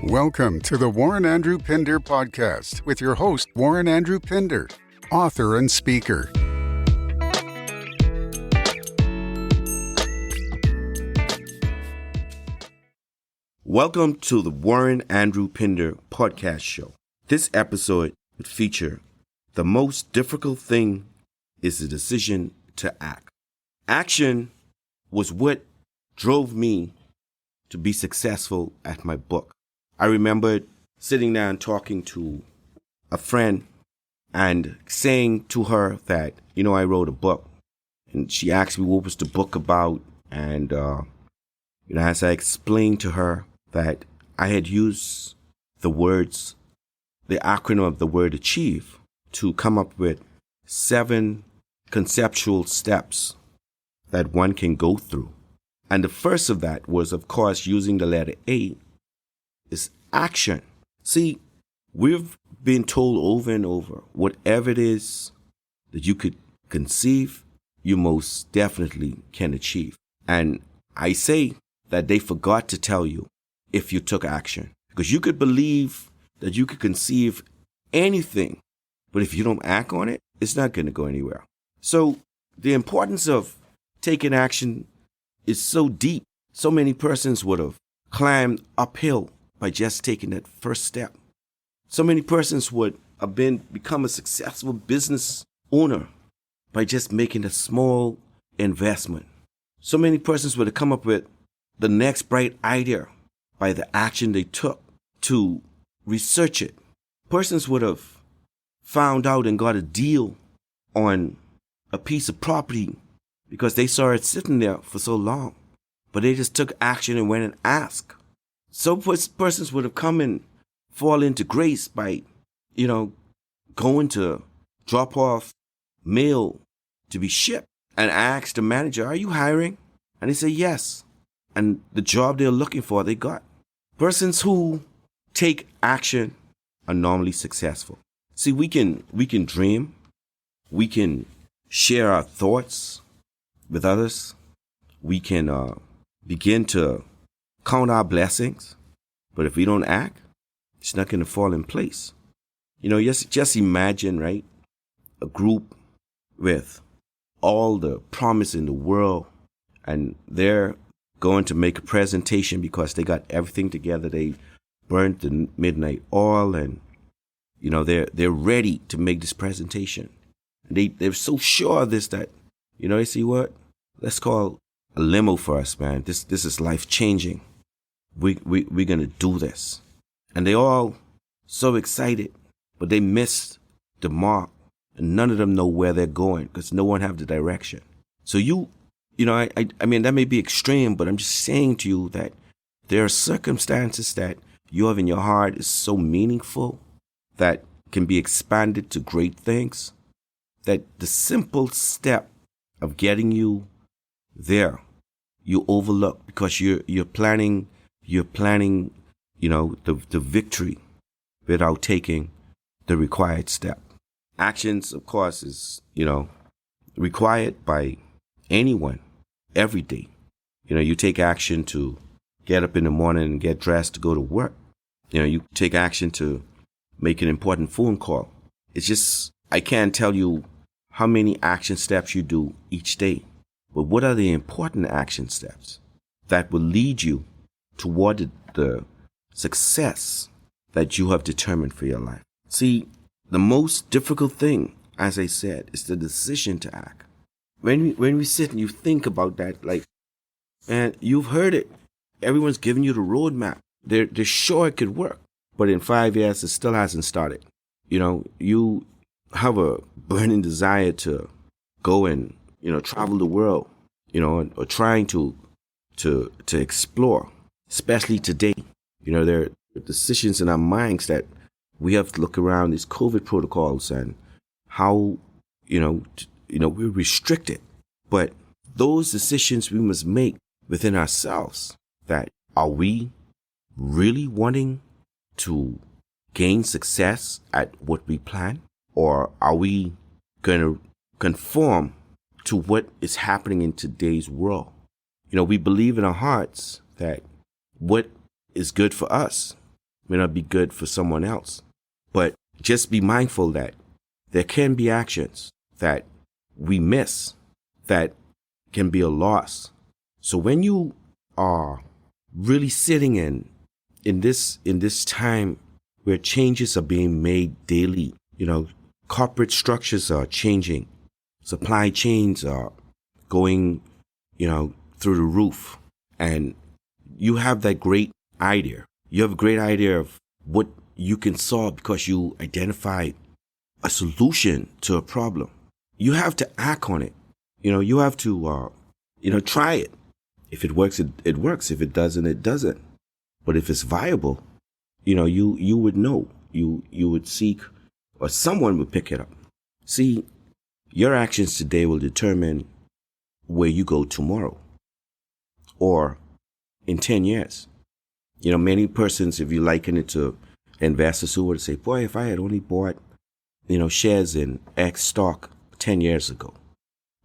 Welcome to the Warren Andrew Pinder podcast with your host, Warren Andrew Pinder, author and speaker. Welcome to the Warren Andrew Pinder podcast show. This episode would feature the most difficult thing is the decision to act. Action was what drove me to be successful at my book. I remembered sitting down talking to a friend and saying to her that, I wrote a book. And she asked me what was the book about. And, as I explained to her that I had used the acronym of the word achieve to come up with 7 conceptual steps that one can go through. And the first of that was, of course, using the letter A, is action. See, we've been told over and over, whatever it is that you could conceive, you most definitely can achieve. And I say that they forgot to tell you if you took action. Because you could believe that you could conceive anything, but if you don't act on it, it's not going to go anywhere. So the importance of taking action is so deep. So many persons would have climbed uphill by just taking that first step. So many persons would have become a successful business owner by just making a small investment. So many persons would have come up with the next bright idea by the action they took to research it. Persons would have found out and got a deal on a piece of property because they saw it sitting there for so long. But they just took action and went and asked. Some persons would have come and fall into grace by, going to drop off mail to be shipped and ask the manager, "Are you hiring?" And they say, "Yes." And the job they're looking for, they got. Persons who take action are normally successful. See, we can dream. We can share our thoughts with others. We can begin to count our blessings. But if we don't act, it's not going to fall in place. Just imagine, right? A group with all the promise in the world, and they're going to make a presentation because they got everything together. They burnt the midnight oil, and they're ready to make this presentation. And they're so sure of this that they say, "What? Let's call a limo for us, man. This is life changing. We're gonna do this." And they all so excited, but they missed the mark, and none of them know where they're going because no one have the direction. So I mean, that may be extreme, but I'm just saying to you that there are circumstances that you have in your heart is so meaningful that can be expanded to great things, that the simple step of getting you there, you overlook because you're planning, the victory without taking the required step. Actions, of course, is, required by anyone every day. You take action to get up in the morning and get dressed to go to work. You take action to make an important phone call. It's just, I can't tell you how many action steps you do each day. But what are the important action steps that will lead you toward the success that you have determined for your life? See, the most difficult thing, as I said, is the decision to act. When we sit and you think about that, and you've heard it. Everyone's giving you the roadmap. They're sure it could work. But in 5 years, it still hasn't started. You have a burning desire to go and travel the world, or trying to explore, especially today. There are decisions in our minds that we have to look around these COVID protocols and how, we're restricted. But those decisions we must make within ourselves, that are we really wanting to gain success at what we plan? Or are we going to conform to what is happening in today's world? We believe in our hearts that what is good for us may not be good for someone else. But just be mindful that there can be actions that we miss that can be a loss. So when you are really sitting in this time where changes are being made daily, corporate structures are changing, supply chains are going, through the roof, and you have that great idea. You have a great idea of what you can solve because you identified a solution to a problem. You have to act on it. You have to, try it. If it works, it works. If it doesn't, it doesn't. But if it's viable, you would know. You would seek, or someone would pick it up. See, your actions today will determine where you go tomorrow or in 10 years. Many persons, if you liken it to investors who would say, boy, if I had only bought, shares in X stock 10 years ago,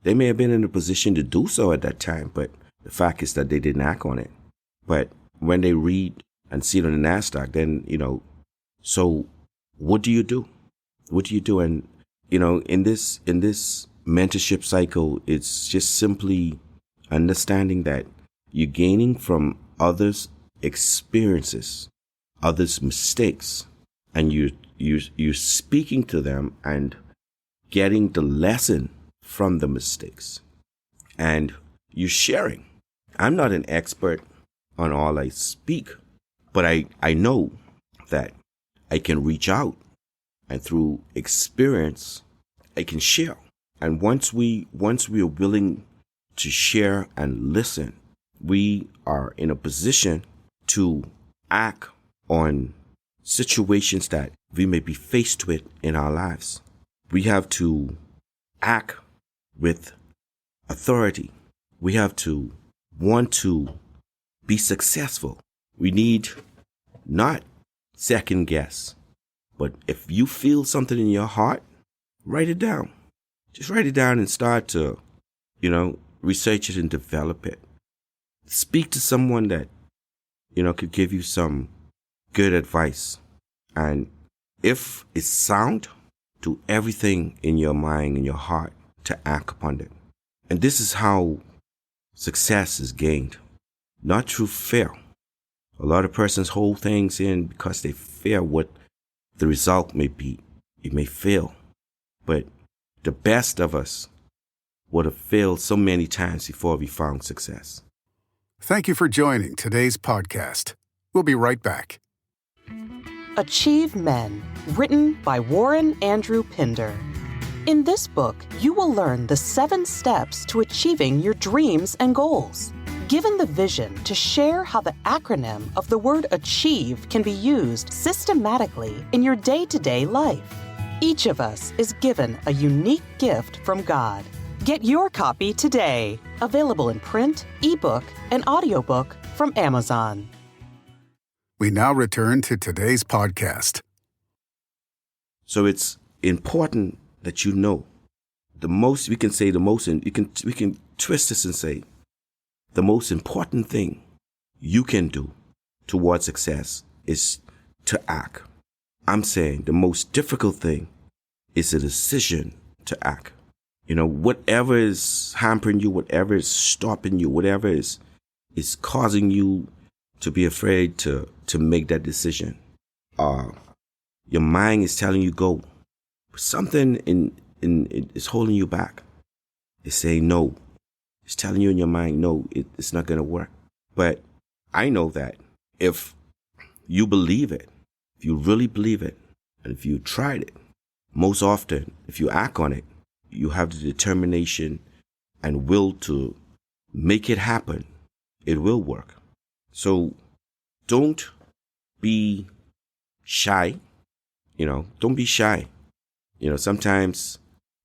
they may have been in a position to do so at that time, but the fact is that they didn't act on it. But when they read and see it on the NASDAQ, then, so what do you do? What do you do? And, in this mentorship cycle, it's just simply understanding that you're gaining from others' experiences, others' mistakes, and you're speaking to them and getting the lesson from the mistakes. And you're sharing. I'm not an expert on all I speak, but I know that I can reach out, and through experience, I can share. And once we are willing to share and listen, we are in a position to act on situations that we may be faced with in our lives. We have to act with authority. We have to want to be successful. We need not second guess, but if you feel something in your heart, write it down. Just write it down and start to, research it and develop it. Speak to someone that, could give you some good advice. And if it's sound, do everything in your mind and your heart to act upon it. And this is how success is gained, not through fear. A lot of persons hold things in because they fear what the result may be. It may fail. But the best of us would have failed so many times before we found success. Thank you for joining today's podcast. We'll be right back. Achieve Men, written by Warren Andrew Pinder. In this book, you will learn the 7 steps to achieving your dreams and goals. Given the vision to share how the acronym of the word achieve can be used systematically in your day-to-day life. Each of us is given a unique gift from God. Get your copy today. Available in print, ebook, and audiobook from Amazon. We now return to today's podcast. So it's important that we can twist this and say, the most important thing you can do towards success is to act. I'm saying the most difficult thing is a decision to act. Whatever is hampering you, whatever is stopping you, whatever is causing you to be afraid to make that decision. Your mind is telling you go. Something is holding you back. It's saying no. It's telling you in your mind, no, it's not going to work. But I know that if you believe it, if you really believe it, and if you tried it, most often, if you act on it, you have the determination and will to make it happen. It will work. So don't be shy. Don't be shy. Sometimes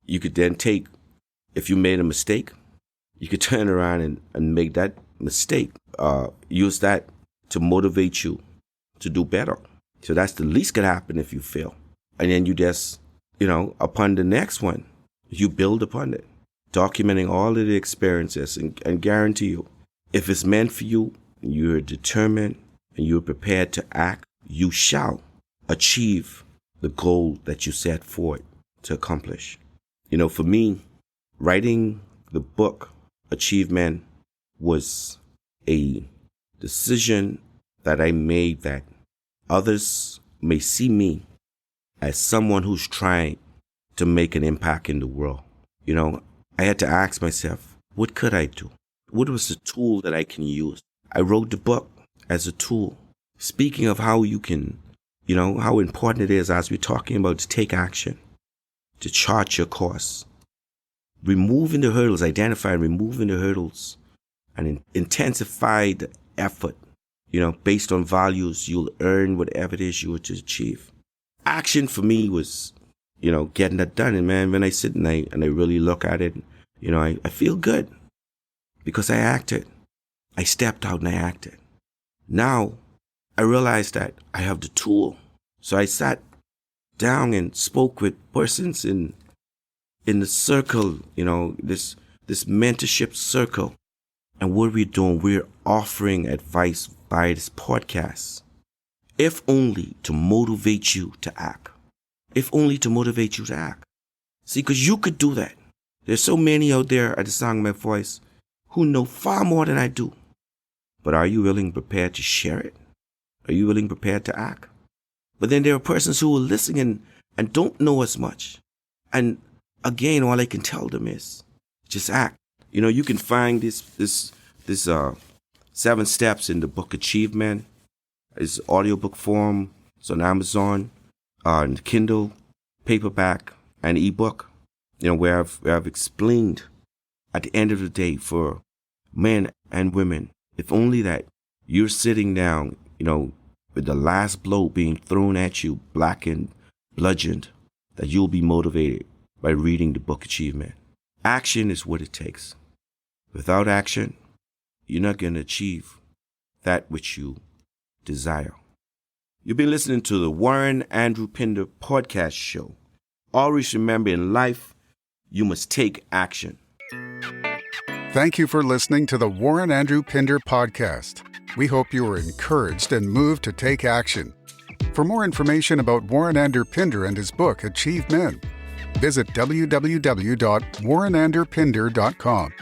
you could then if you made a mistake, you could turn around and make that mistake. Use that to motivate you to do better. So that's the least could happen if you fail. And then you just, upon the next one, you build upon it, documenting all of the experiences and guarantee you, if it's meant for you, you're determined and you're prepared to act, you shall achieve the goal that you set forth to accomplish. For me, writing the book Achieve Men was a decision that I made that others may see me as someone who's trying to make an impact in the world. I had to ask myself, what could I do? What was the tool that I can use? I wrote the book as a tool. Speaking of how you can, how important it is, as we're talking about, to take action, to chart your course, removing the hurdles, identify removing the hurdles, and intensify the effort. Based on values, you'll earn whatever it is you were to achieve. Action for me was, getting that done. And man, when I sit and I really look at it, I feel good because I acted. I stepped out and I acted. Now I realized that I have the tool. So I sat down and spoke with persons in the circle, this mentorship circle. And what we're doing, we're offering advice by this podcast, if only to motivate you to act. If only to motivate you to act. See, because you could do that. There's so many out there at the sound of my voice who know far more than I do. But are you willing, prepared to share it? Are you willing, prepared to act? But then there are persons who are listening and don't know as much. And again, all I can tell them is just act. You can find this 7 steps in the book Achieve Men. It's audiobook form. It's on Amazon, on Kindle, paperback, and ebook. Where I've explained at the end of the day for men and women, if only that you're sitting down, with the last blow being thrown at you, blackened, bludgeoned, that you'll be motivated by reading the book Achieve Men. Action is what it takes. Without action, you're not going to achieve that which you desire. You've been listening to the Warren Andrew Pinder podcast show. Always remember, in life, you must take action. Thank you for listening to the Warren Andrew Pinder podcast. We hope you were encouraged and moved to take action. For more information about Warren Andrew Pinder and his book, Achieve Men, visit www.warrenandrewpinder.com.